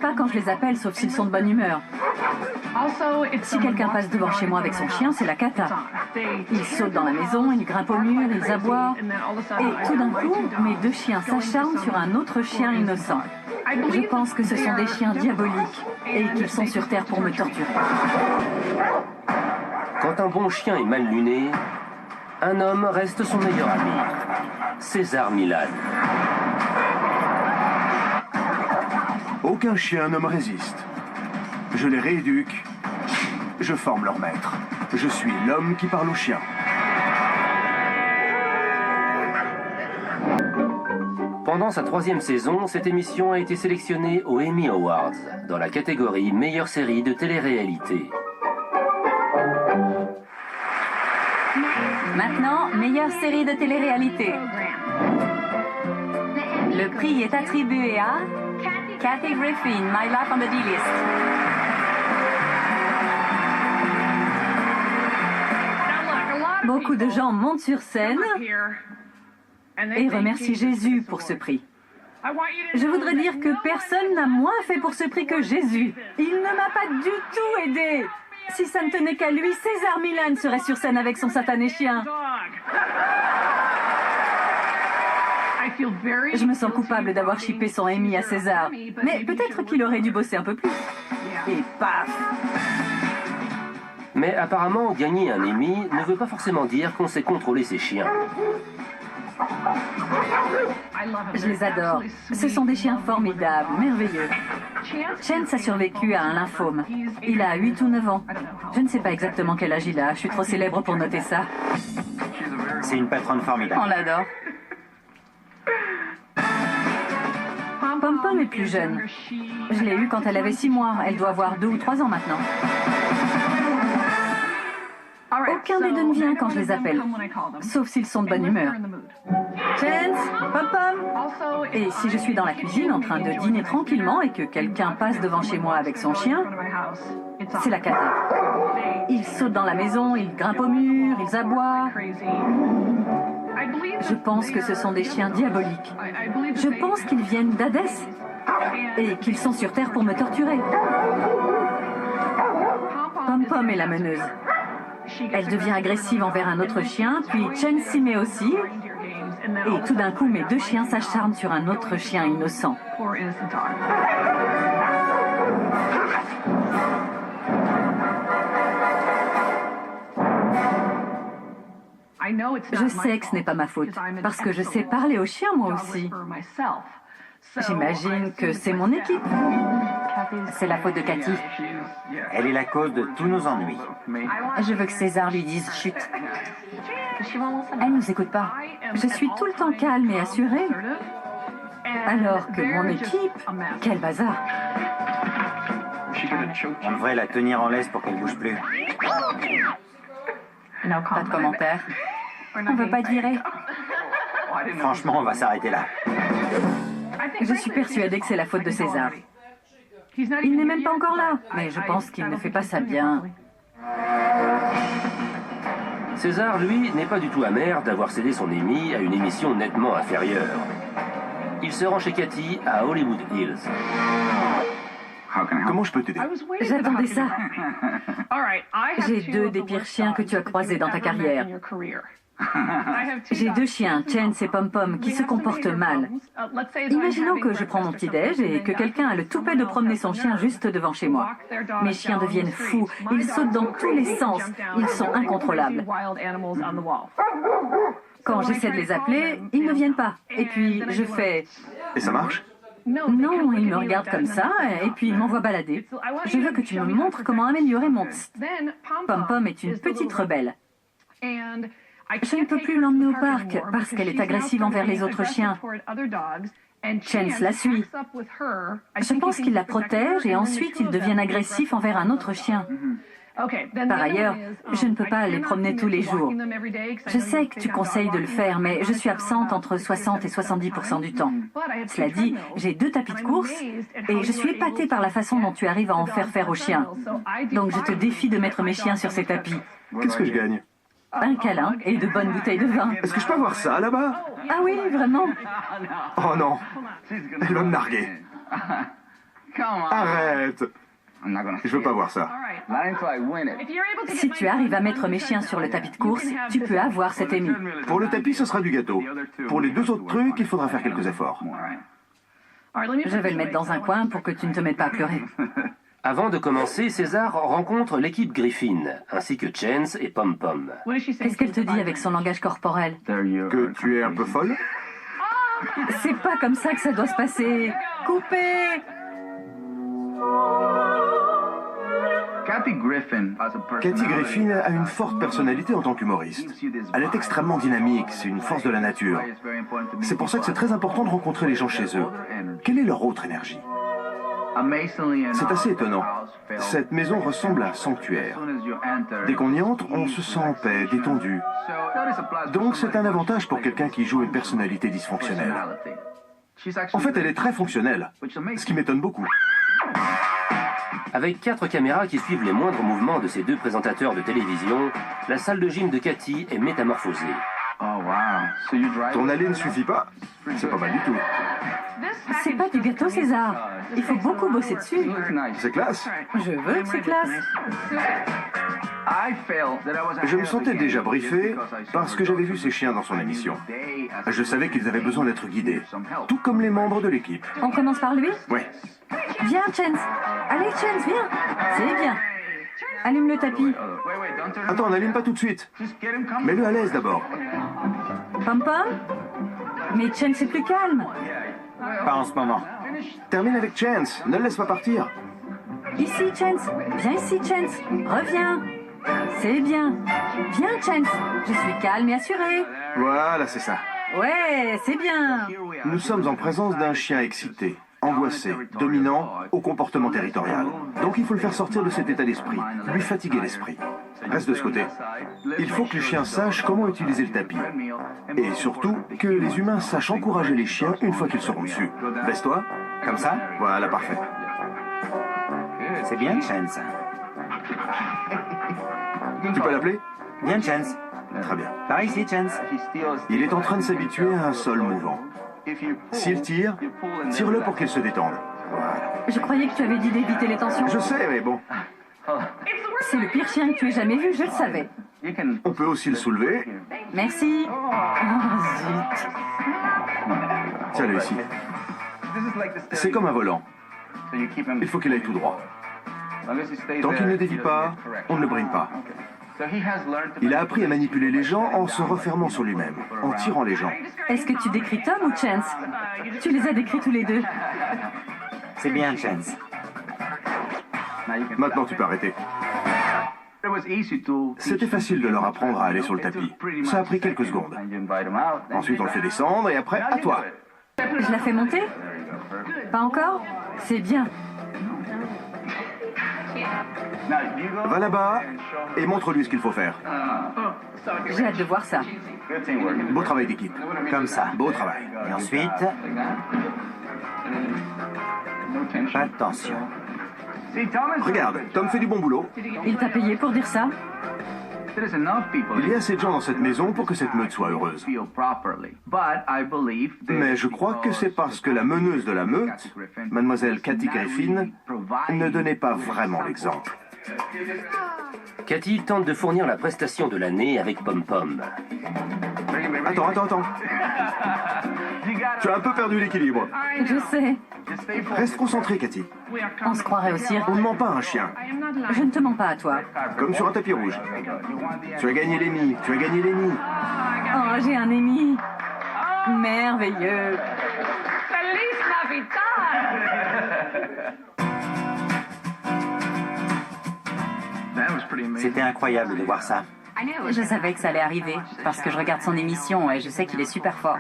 pas quand je les appelle, sauf s'ils sont de bonne humeur. Si quelqu'un passe devant chez moi avec son chien, c'est la cata. Ils sautent dans la maison, ils grimpent au mur, ils aboient. Et tout d'un coup, mes deux chiens s'acharnent sur un autre chien innocent. Je pense que ce sont des chiens diaboliques et qu'ils sont sur Terre pour me torturer. Quand un bon chien est mal luné, un homme reste son meilleur ami. César Millan. Aucun chien ne me résiste. Je les rééduque. Je forme leur maître. Je suis l'homme qui parle aux chiens. Pendant sa 3e saison, cette émission a été sélectionnée aux Emmy Awards dans la catégorie meilleure série de télé-réalité. Maintenant, meilleure série de télé-réalité. Le prix est attribué à Kathy Griffin, My Life on the D-List. Beaucoup de gens montent sur scène et remercient Jésus pour ce prix. Je voudrais dire que personne n'a moins fait pour ce prix que Jésus. Il ne m'a pas du tout aidé. Si ça ne tenait qu'à lui, César Millan serait sur scène avec son satané chien. Je me sens coupable d'avoir chippé son Emmy à César. Mais peut-être qu'il aurait dû bosser un peu plus. Et paf! Mais apparemment, gagner un Emmy ne veut pas forcément dire qu'on sait contrôler ses chiens. Je les adore. Ce sont des chiens formidables, merveilleux. Chance a survécu à un lymphome. Il a 8 ou 9 ans. Je ne sais pas exactement quel âge il a. Je suis trop célèbre pour noter ça. C'est une patronne formidable. On l'adore. Pom-Pom est plus jeune. Je l'ai eue quand elle avait 6 mois. Elle doit avoir 2 ou 3 ans maintenant. Aucun des deux ne vient quand je les appelle, sauf s'ils sont de bonne humeur. Chance, Pom-Pom. Et si je suis dans la cuisine en train de dîner tranquillement et que quelqu'un passe devant chez moi avec son chien, c'est la cata. Ils sautent dans la maison, ils grimpent au mur, ils aboient. Je pense que ce sont des chiens diaboliques. Je pense qu'ils viennent d'Hadès et qu'ils sont sur Terre pour me torturer. Pom-Pom est la meneuse. Elle devient agressive envers un autre chien, puis Chen s'y met aussi. Et tout d'un coup, mes deux chiens s'acharnent sur un autre chien innocent. Je sais que ce n'est pas ma faute, parce que je sais parler aux chiens moi aussi. J'imagine que c'est mon équipe. C'est la faute de Cathy. Elle est la cause de tous nos ennuis. Je veux que César lui dise chut. Elle ne nous écoute pas. Je suis tout le temps calme et assurée. Alors que mon équipe, quel bazar. On devrait la tenir en laisse pour qu'elle bouge plus. Pas de commentaire. On ne veut pas te virer. Franchement, on va s'arrêter là. Je suis persuadée que c'est la faute de César. Il n'est même pas encore là, mais je pense qu'il ne fait pas ça bien. César, lui, n'est pas du tout amer d'avoir cédé son Emmy à une émission nettement inférieure. Il se rend chez Cathy à Hollywood Hills. Comment je peux t'aider? J'attendais ça. J'ai 2 des pires chiens que tu as croisés dans ta carrière. J'ai 2 chiens, Chance et Pom-Pom, qui se comportent mal. Imaginons que je prends mon petit-déj et que quelqu'un a le toupet de promener son chien juste devant chez moi. Mes chiens deviennent fous, ils sautent dans tous les sens, ils sont incontrôlables. Quand j'essaie de les appeler, ils ne viennent pas. Et puis je fais... Et ça marche? Non, ils me regardent comme ça et puis ils m'envoient balader. Je veux que tu me montres comment améliorer mon tst. Pom-Pom est une petite rebelle. Je ne peux plus l'emmener au parc parce qu'elle est agressive envers les autres chiens. Chance la suit. Je pense qu'il la protège et ensuite ils deviennent agressifs envers un autre chien. Par ailleurs, je ne peux pas les promener tous les jours. Je sais que tu conseilles de le faire, mais je suis absente entre 60 et 70% du temps. Cela dit, j'ai 2 tapis de course et je suis épatée par la façon dont tu arrives à en faire aux chiens. Donc je te défie de mettre mes chiens sur ces tapis. Qu'est-ce que je gagne? Un câlin et de bonnes bouteilles de vin. Est-ce que je peux avoir ça là-bas? Ah oui, vraiment? Oh non, elle va me narguer. Arrête. Je veux pas voir ça. Si tu arrives à mettre mes chiens sur le tapis de course, tu peux avoir cet Amy. Pour le tapis, ce sera du gâteau. Pour les deux autres trucs, il faudra faire quelques efforts. Je vais le mettre dans un coin pour que tu ne te mettes pas à pleurer. Avant de commencer, César rencontre l'équipe Griffin, ainsi que Chance et Pom Pom. Qu'est-ce qu'elle te dit avec son langage corporel? Que tu es un peu folle? C'est pas comme ça que ça doit se passer. Coupez! Cathy Griffin a une forte personnalité en tant qu'humoriste. Elle est extrêmement dynamique, c'est une force de la nature. C'est pour ça que c'est très important de rencontrer les gens chez eux. Quelle est leur autre énergie? C'est assez étonnant. Cette maison ressemble à un sanctuaire. Dès qu'on y entre, on se sent en paix, détendu. Donc c'est un avantage pour quelqu'un qui joue une personnalité dysfonctionnelle. En fait, elle est très fonctionnelle, ce qui m'étonne beaucoup. Avec 4 caméras qui suivent les moindres mouvements de ces deux présentateurs de télévision, la salle de gym de Cathy est métamorphosée. Ton allée ne suffit pas? C'est pas mal du tout. C'est pas du gâteau, César. Il faut beaucoup bosser dessus. C'est classe. Je veux que c'est classe. Je me sentais déjà briefé parce que j'avais vu ces chiens dans son émission. Je savais qu'ils avaient besoin d'être guidés, tout comme les membres de l'équipe. On commence par lui? Ouais. Viens, Chance. Allez, Chance, viens. C'est bien. Allume le tapis. Attends, n'allume pas tout de suite. Mets-le à l'aise d'abord. Pom Pom? Mais Chance est plus calme. Pas en ce moment. Termine avec Chance, ne le laisse pas partir. Ici, Chance. Viens ici, Chance. Reviens. C'est bien. Viens, Chance. Je suis calme et assurée. Voilà, c'est ça. Ouais, c'est bien. Nous sommes en présence d'un chien excité, angoissé, dominant, au comportement territorial. Donc il faut le faire sortir de cet état d'esprit, lui fatiguer l'esprit. Reste de ce côté. Il faut que les chiens sachent comment utiliser le tapis. Et surtout, que les humains sachent encourager les chiens une fois qu'ils seront dessus. Baisse-toi. Comme ça? Voilà, parfait. C'est bien, Chance. Tu peux l'appeler? Viens, Chance. Très bien. Par ici, Chance. Il est en train de s'habituer à un sol mouvant. S'il tire, tire-le pour qu'il se détende. Voilà. Je croyais que tu avais dit d'éviter les tensions. Je sais, mais bon. C'est le pire chien que tu aies jamais vu, je le savais. On peut aussi le soulever. Merci. Oh, zut. Tiens-le ici. C'est comme un volant. Il faut qu'il aille tout droit. Tant qu'il ne dévie pas, on ne le brime pas. Il a appris à manipuler les gens en se refermant sur lui-même, en tirant les gens. Est-ce que tu décris Tom ou Chance? Tu les as décrits tous les deux. C'est bien, Chance. Maintenant, tu peux arrêter. C'était facile de leur apprendre à aller sur le tapis. Ça a pris quelques secondes. Ensuite, on le fait descendre et après, à toi. Je la fais monter? Pas encore? C'est bien. Va là-bas et montre-lui ce qu'il faut faire. J'ai hâte de voir ça. Beau travail d'équipe. Comme ça. Beau travail. Et ensuite... Pas de tension. Regarde, Tom fait du bon boulot. Il t'a payé pour dire ça? Il y a assez de gens dans cette maison pour que cette meute soit heureuse. Mais je crois que c'est parce que la meneuse de la meute, mademoiselle Cathy Griffin, ne donnait pas vraiment l'exemple. Cathy tente de fournir la prestation de l'année avec Pom Pom. Attends. Tu as un peu perdu l'équilibre. Je sais. Reste concentré, Cathy. On se croirait au cirque. On ne ment pas à un chien. Je ne te mens pas à toi. Comme sur un tapis rouge. Tu as gagné l'Emmy. Oh, j'ai un Amy. Merveilleux. Feliz Navidad! C'était incroyable de voir ça. Je savais que ça allait arriver, parce que je regarde son émission et je sais qu'il est super fort.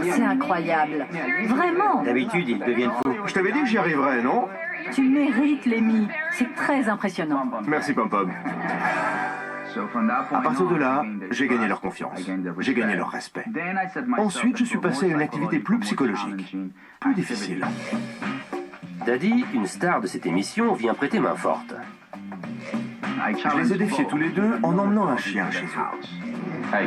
C'est incroyable. Vraiment. D'habitude, ils deviennent fous. Je t'avais dit que j'y arriverais, non? Tu mérites l'Emmy. C'est très impressionnant. Merci, Pom Pom. À partir de là, j'ai gagné leur confiance. J'ai gagné leur respect. Ensuite, je suis passé à une activité plus psychologique, plus difficile. Daddy, une star de cette émission, vient prêter main forte. Je les ai défiés tous les deux en emmenant un chien chez eux.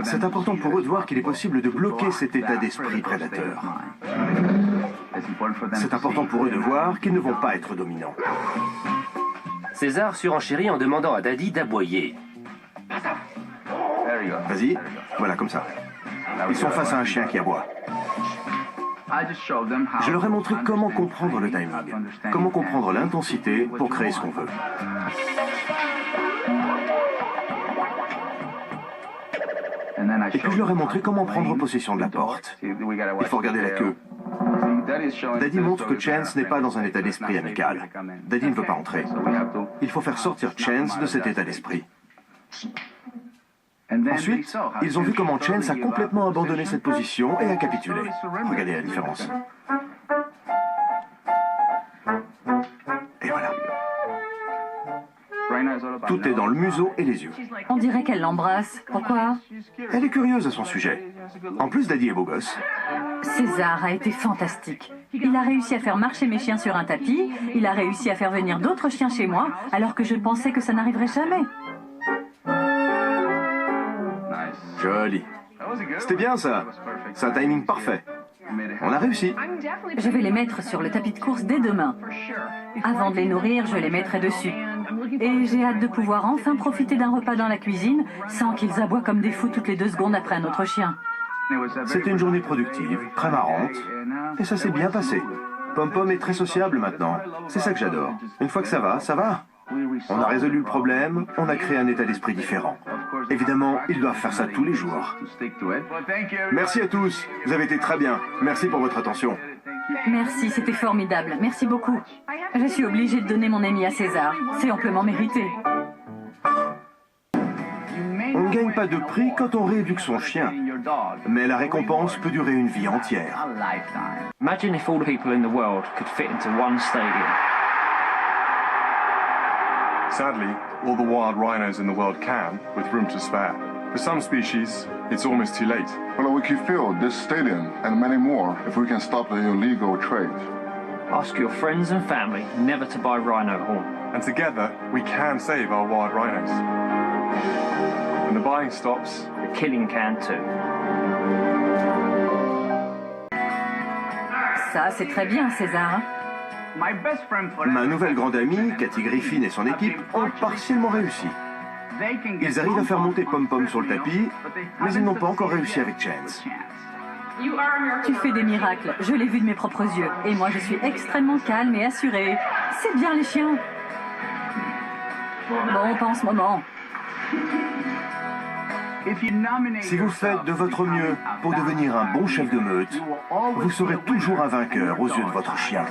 C'est important pour eux de voir qu'il est possible de bloquer cet état d'esprit prédateur. C'est important pour eux de voir qu'ils ne vont pas être dominants. César surenchérit en demandant à Daddy d'aboyer. Vas-y, voilà comme ça. Ils sont face à un chien qui aboie. Je leur ai montré comment comprendre le timing, comment comprendre l'intensité pour créer ce qu'on veut. Et puis je leur ai montré comment prendre possession de la porte. Il faut regarder la queue. Daddy montre que Chance n'est pas dans un état d'esprit amical. Daddy ne veut pas entrer. Il faut faire sortir Chance de cet état d'esprit. Ensuite, ils ont vu comment Chance a complètement abandonné cette position et a capitulé. Regardez la différence. Et voilà. Tout est dans le museau et les yeux. On dirait qu'elle l'embrasse. Pourquoi? Elle est curieuse à son sujet. En plus, Daddy est beau gosse. César a été fantastique. Il a réussi à faire marcher mes chiens sur un tapis. Il a réussi à faire venir d'autres chiens chez moi, alors que je pensais que ça n'arriverait jamais. Joli. C'était bien ça. C'est un timing parfait. On a réussi. Je vais les mettre sur le tapis de course dès demain. Avant de les nourrir, je les mettrai dessus. Et j'ai hâte de pouvoir enfin profiter d'un repas dans la cuisine sans qu'ils aboient comme des fous toutes les 2 secondes après un autre chien. C'était une journée productive, très marrante, et ça s'est bien passé. Pom-Pom est très sociable maintenant. C'est ça que j'adore. Une fois que ça va, ça va. On a résolu le problème, on a créé un état d'esprit différent. Évidemment, ils doivent faire ça tous les jours. Merci à tous, vous avez été très bien. Merci pour votre attention. Merci, c'était formidable. Merci beaucoup. Je suis obligée de donner mon ami à César. C'est amplement mérité. On ne gagne pas de prix quand on rééduque son chien, mais la récompense peut durer une vie entière. Imagine if all the people in the world could fit into one stadium. Sadly, all the wild rhinos in the world can, with room to spare. For some species, it's almost too late. Well, we can fill this stadium and many more if we can stop the illegal trade. Ask your friends and family never to buy rhino horn. And together, we can save our wild rhinos. When the buying stops, The killing can too. Ça, c'est très bien, César. Ma nouvelle grande amie, Kathy Griffin et son équipe ont partiellement réussi. Ils arrivent à faire monter Pom-Pom sur le tapis, mais ils n'ont pas encore réussi avec Chance. Tu fais des miracles. Je l'ai vu de mes propres yeux. Et moi, je suis extrêmement calme et assurée. C'est bien, les chiens. Bon, pas en ce moment. Si vous faites de votre mieux pour devenir un bon chef de meute, vous serez toujours un vainqueur aux yeux de votre chien.